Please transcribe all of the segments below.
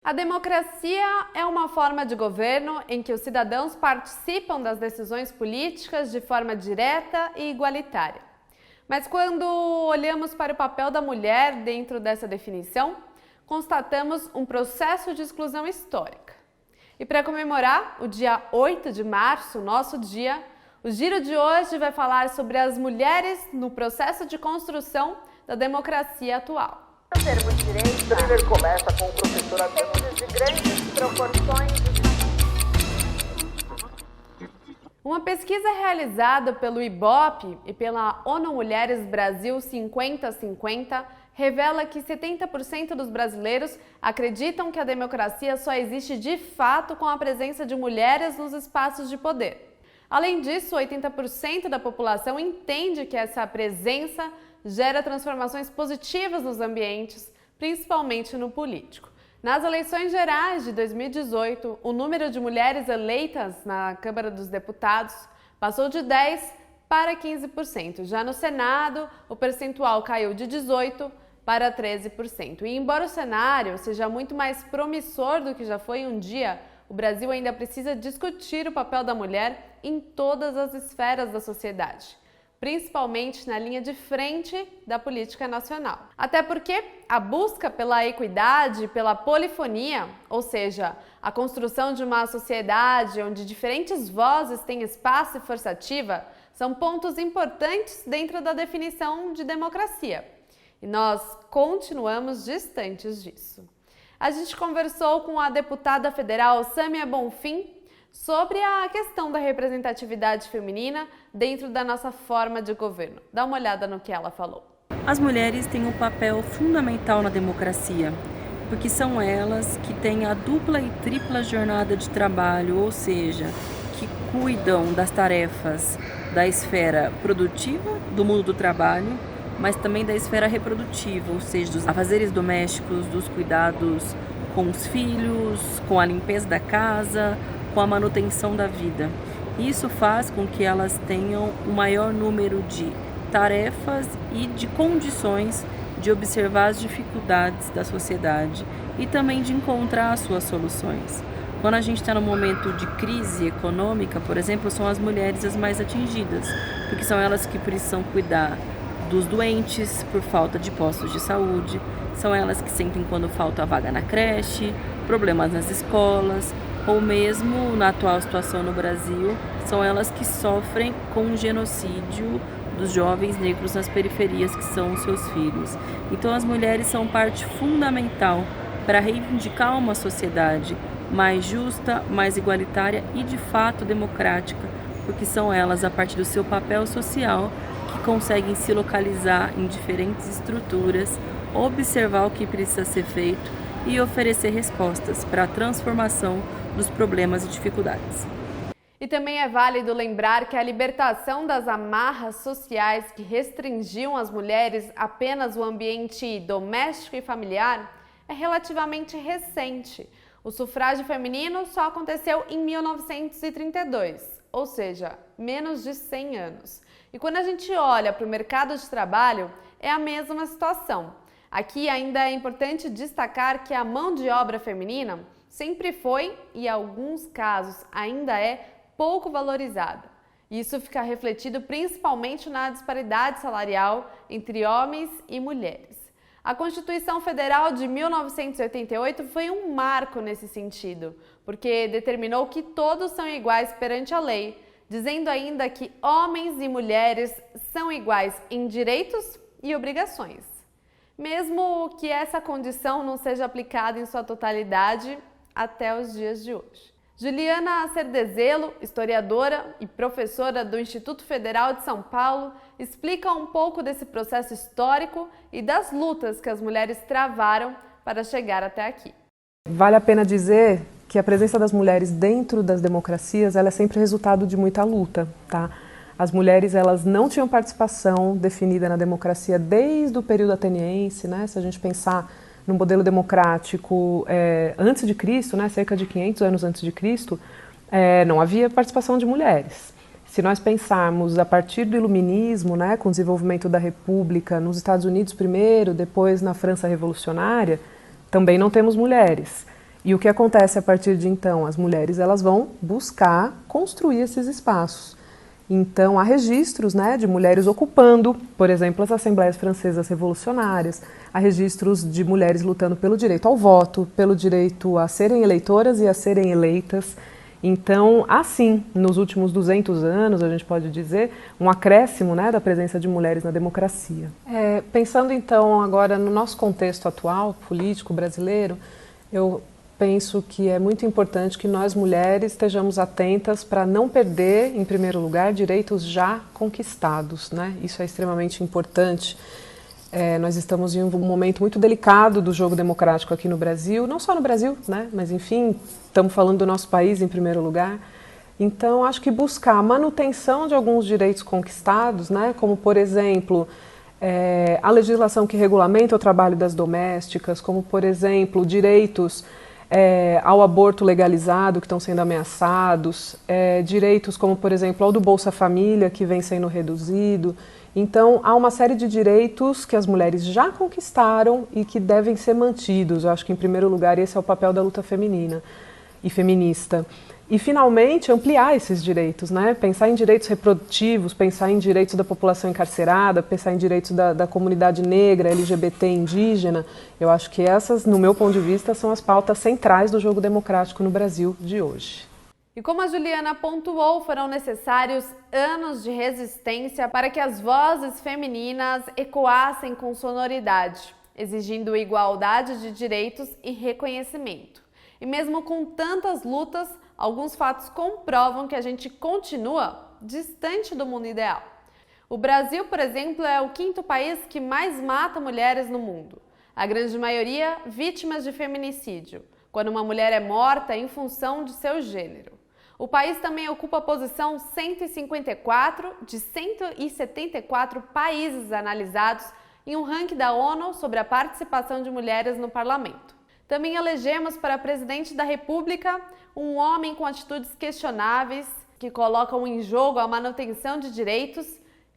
A democracia é uma forma de governo em que os cidadãos participam das decisões políticas de forma direta e igualitária. Mas quando olhamos para o papel da mulher dentro dessa definição, constatamos um processo de exclusão histórica. E para comemorar o dia 8 de março, nosso dia, o Giro de hoje vai falar sobre as mulheres no processo de construção da democracia atual. O termo direito, ele começa com o professor Adão de grandes proporções. Uma pesquisa realizada pelo IBOP e pela ONU Mulheres Brasil 50-50 revela que 70% dos brasileiros acreditam que a democracia só existe de fato com a presença de mulheres nos espaços de poder. Além disso, 80% da população entende que essa presença gera transformações positivas nos ambientes, principalmente no político. Nas eleições gerais de 2018, o número de mulheres eleitas na Câmara dos Deputados passou de 10% para 15%. Já no Senado, o percentual caiu de 18% para 13%. E embora o cenário seja muito mais promissor do que já foi um dia, o Brasil ainda precisa discutir o papel da mulher em todas as esferas da sociedade, principalmente na linha de frente da política nacional. Até porque a busca pela equidade, pela polifonia, ou seja, a construção de uma sociedade onde diferentes vozes têm espaço e força ativa, são pontos importantes dentro da definição de democracia. E nós continuamos distantes disso. A gente conversou com a deputada federal Sâmia Bonfim sobre a questão da representatividade feminina dentro da nossa forma de governo. Dá uma olhada no que ela falou. As mulheres têm um papel fundamental na democracia, porque são elas que têm a dupla e tripla jornada de trabalho, ou seja, que cuidam das tarefas da esfera produtiva, do mundo do trabalho, mas também da esfera reprodutiva, ou seja, dos afazeres domésticos, dos cuidados com os filhos, com a limpeza da casa, com a manutenção da vida. Isso faz com que elas tenham o maior número de tarefas e de condições de observar as dificuldades da sociedade e também de encontrar as suas soluções. Quando a gente está num momento de crise econômica, por exemplo, são as mulheres as mais atingidas, porque são elas que precisam cuidar dos doentes por falta de postos de saúde, são elas que sentem quando falta a vaga na creche, problemas nas escolas, ou mesmo na atual situação no Brasil, são elas que sofrem com o genocídio dos jovens negros nas periferias, que são os seus filhos. Então as mulheres são parte fundamental para reivindicar uma sociedade mais justa, mais igualitária e de fato democrática, porque são elas, a partir do seu papel social, que conseguem se localizar em diferentes estruturas, observar o que precisa ser feito e oferecer respostas para a transformação dos problemas e dificuldades. E também é válido lembrar que a libertação das amarras sociais que restringiam as mulheres apenas o ambiente doméstico e familiar é relativamente recente. O sufrágio feminino só aconteceu em 1932, ou seja, menos de 100 anos. E quando a gente olha para o mercado de trabalho, é a mesma situação. Aqui ainda é importante destacar que a mão de obra feminina sempre foi, e em alguns casos ainda é, pouco valorizada. Isso fica refletido principalmente na disparidade salarial entre homens e mulheres. A Constituição Federal de 1988 foi um marco nesse sentido, porque determinou que todos são iguais perante a lei, dizendo ainda que homens e mulheres são iguais em direitos e obrigações. Mesmo que essa condição não seja aplicada em sua totalidade até os dias de hoje. Juliana Cerdezelo, historiadora e professora do Instituto Federal de São Paulo, explica um pouco desse processo histórico e das lutas que as mulheres travaram para chegar até aqui. Vale a pena dizer que a presença das mulheres dentro das democracias ela é sempre resultado de muita luta, tá? As mulheres elas não tinham participação definida na democracia desde o período ateniense, né? Se a gente pensar no modelo democrático antes de Cristo, né? Cerca de 500 anos antes de Cristo, não havia participação de mulheres. Se nós pensarmos a partir do Iluminismo, né, com o desenvolvimento da República nos Estados Unidos primeiro, depois na França Revolucionária, também não temos mulheres. E o que acontece a partir de então? As mulheres elas vão buscar construir esses espaços. Então, há registros, né, de mulheres ocupando, por exemplo, as Assembleias Francesas Revolucionárias, há registros de mulheres lutando pelo direito ao voto, pelo direito a serem eleitoras e a serem eleitas. Então, há sim, nos últimos 200 anos, a gente pode dizer, um acréscimo, né, da presença de mulheres na democracia. Pensando então agora no nosso contexto atual, político, brasileiro, eu penso que é muito importante que nós mulheres estejamos atentas para não perder, em primeiro lugar, direitos já conquistados, né? Isso é extremamente importante. Nós estamos em um momento muito delicado do jogo democrático aqui no Brasil, não só no Brasil, né? Mas enfim, estamos falando do nosso país em primeiro lugar. Então, acho que buscar a manutenção de alguns direitos conquistados, né? Como, por exemplo, a legislação que regulamenta o trabalho das domésticas, como, por exemplo, direitos ao aborto legalizado que estão sendo ameaçados, direitos como, por exemplo, ao do Bolsa Família, que vem sendo reduzido. Então, há uma série de direitos que as mulheres já conquistaram e que devem ser mantidos. Eu acho que, em primeiro lugar, esse é o papel da luta feminina e feminista. E, finalmente, ampliar esses direitos, né? Pensar em direitos reprodutivos, pensar em direitos da população encarcerada, pensar em direitos da comunidade negra, LGBT, indígena. Eu acho que essas, no meu ponto de vista, são as pautas centrais do jogo democrático no Brasil de hoje. E como a Juliana pontuou, foram necessários anos de resistência para que as vozes femininas ecoassem com sonoridade, exigindo igualdade de direitos e reconhecimento. E mesmo com tantas lutas, alguns fatos comprovam que a gente continua distante do mundo ideal. O Brasil, por exemplo, é o 5º país que mais mata mulheres no mundo. A grande maioria vítimas de feminicídio, quando uma mulher é morta em função de seu gênero. O país também ocupa a posição 154 de 174 países analisados em um ranking da ONU sobre a participação de mulheres no parlamento. Também elegemos para presidente da República um homem com atitudes questionáveis, que colocam em jogo a manutenção de direitos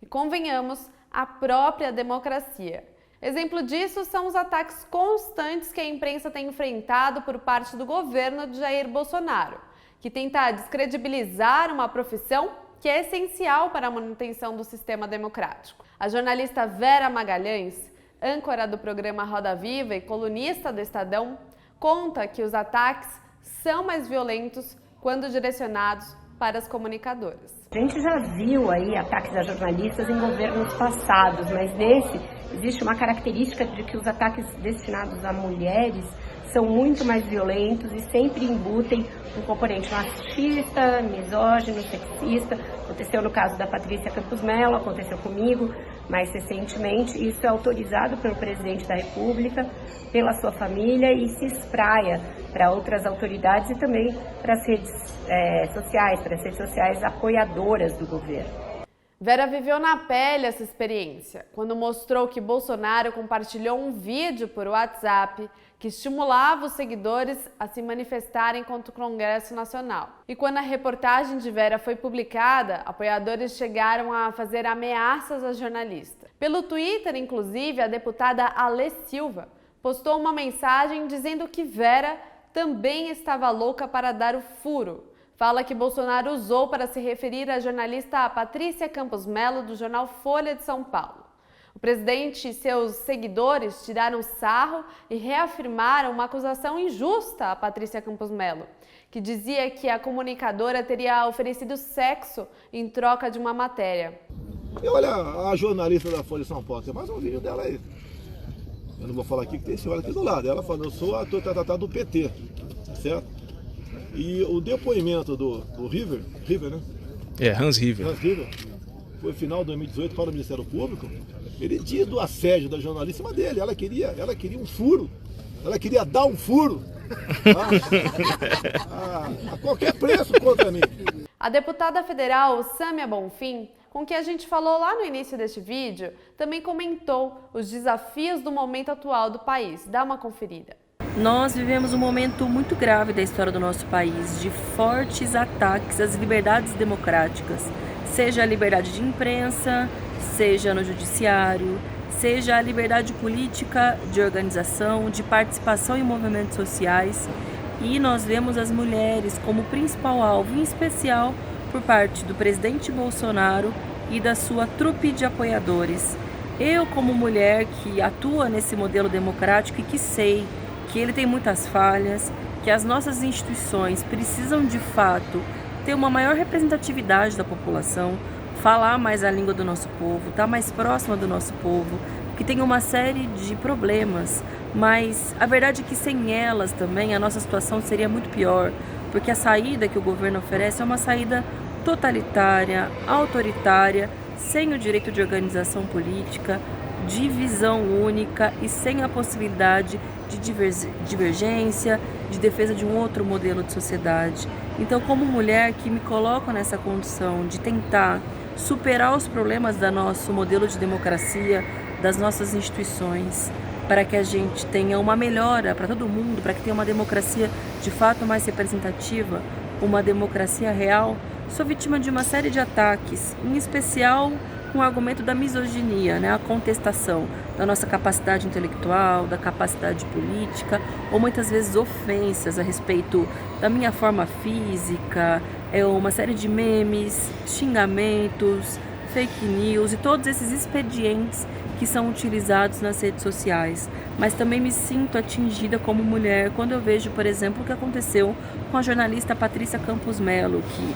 e, convenhamos, a própria democracia. Exemplo disso são os ataques constantes que a imprensa tem enfrentado por parte do governo de Jair Bolsonaro, que tenta descredibilizar uma profissão que é essencial para a manutenção do sistema democrático. A jornalista Vera Magalhães, âncora do programa Roda Viva e colunista do Estadão, conta que os ataques são mais violentos quando direcionados para as comunicadoras. A gente já viu aí ataques a jornalistas em governos passados, mas nesse existe uma característica de que os ataques destinados a mulheres são muito mais violentos e sempre embutem um componente machista, misógino, sexista. Aconteceu no caso da Patrícia Campos Mello, aconteceu comigo mais recentemente. Isso é autorizado pelo presidente da República, pela sua família e se espraia para outras autoridades e também para as redes sociais apoiadoras do governo. Vera viveu na pele essa experiência, quando mostrou que Bolsonaro compartilhou um vídeo por WhatsApp que estimulava os seguidores a se manifestarem contra o Congresso Nacional. E quando a reportagem de Vera foi publicada, apoiadores chegaram a fazer ameaças à jornalista. Pelo Twitter, inclusive, a deputada Alê Silva postou uma mensagem dizendo que Vera também estava louca para dar o furo. Fala que Bolsonaro usou para se referir à jornalista Patrícia Campos Mello, do jornal Folha de São Paulo. O presidente e seus seguidores tiraram sarro e reafirmaram uma acusação injusta a Patrícia Campos Mello, que dizia que a comunicadora teria oferecido sexo em troca de uma matéria. E olha, a jornalista da Folha de São Paulo, tem mais um vídeo dela aí. Eu não vou falar aqui que tem senhora aqui do lado. Ela falou, eu sou a tratada do PT, certo? E o depoimento do River, né? Hans River. Hans River, foi no final de 2018 para o Ministério Público. Ele diz do assédio da jornalista em cima dele. Ela queria um furo. Ela queria dar um furo. A qualquer preço contra mim. A deputada federal Sâmia Bonfim, com quem a gente falou lá no início deste vídeo, também comentou os desafios do momento atual do país. Dá uma conferida. Nós vivemos um momento muito grave da história do nosso país, de fortes ataques às liberdades democráticas, seja a liberdade de imprensa, seja no judiciário, seja a liberdade política, de organização, de participação em movimentos sociais. E nós vemos as mulheres como principal alvo, em especial por parte do presidente Bolsonaro e da sua trupe de apoiadores. Eu, como mulher que atua nesse modelo democrático e que sei que ele tem muitas falhas, que as nossas instituições precisam de fato ter uma maior representatividade da população, falar mais a língua do nosso povo, estar mais próxima do nosso povo, que tem uma série de problemas, mas a verdade é que sem elas também a nossa situação seria muito pior, porque a saída que o governo oferece é uma saída totalitária, autoritária, sem o direito de organização política, de visão única e sem a possibilidade de divergência, de defesa de um outro modelo de sociedade. Então, como mulher que me coloco nessa condição de tentar superar os problemas do nosso modelo de democracia, das nossas instituições, para que a gente tenha uma melhora para todo mundo, para que tenha uma democracia de fato mais representativa, uma democracia real, sou vítima de uma série de ataques, em especial com o argumento da misoginia, a contestação da nossa capacidade intelectual, da capacidade política, ou muitas vezes ofensas a respeito da minha forma física, uma série de memes, xingamentos, fake news e todos esses expedientes que são utilizados nas redes sociais. Mas também me sinto atingida como mulher quando eu vejo, por exemplo, o que aconteceu com a jornalista Patrícia Campos Mello, que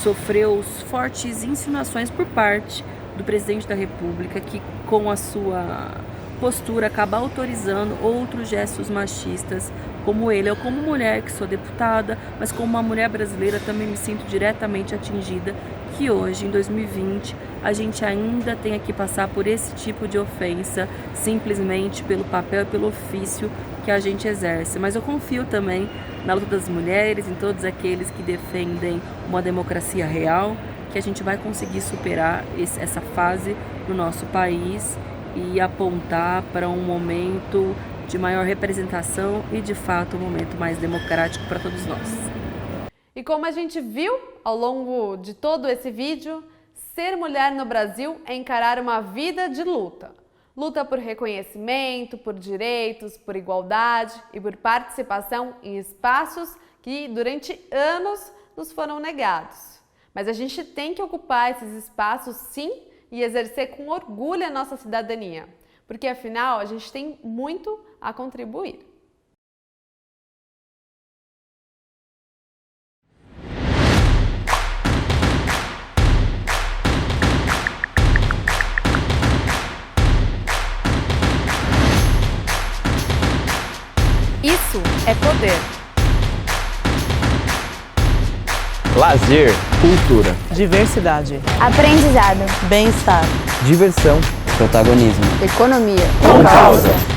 sofreu fortes insinuações por parte do presidente da República, que com a sua postura acaba autorizando outros gestos machistas como ele. Eu, como mulher que sou deputada, mas como uma mulher brasileira, também me sinto diretamente atingida que hoje, em 2020, a gente ainda tenha que passar por esse tipo de ofensa simplesmente pelo papel e pelo ofício que a gente exerce. Mas eu confio também na luta das mulheres, em todos aqueles que defendem uma democracia real, que a gente vai conseguir superar essa fase no nosso país e apontar para um momento de maior representação e, de fato, um momento mais democrático para todos nós. E como a gente viu ao longo de todo esse vídeo, ser mulher no Brasil é encarar uma vida de luta. Luta por reconhecimento, por direitos, por igualdade e por participação em espaços que durante anos nos foram negados. Mas a gente tem que ocupar esses espaços sim e exercer com orgulho a nossa cidadania, porque afinal a gente tem muito a contribuir. Isso é poder. Lazer, cultura, diversidade, aprendizado, bem-estar, diversão, protagonismo, economia, com causa.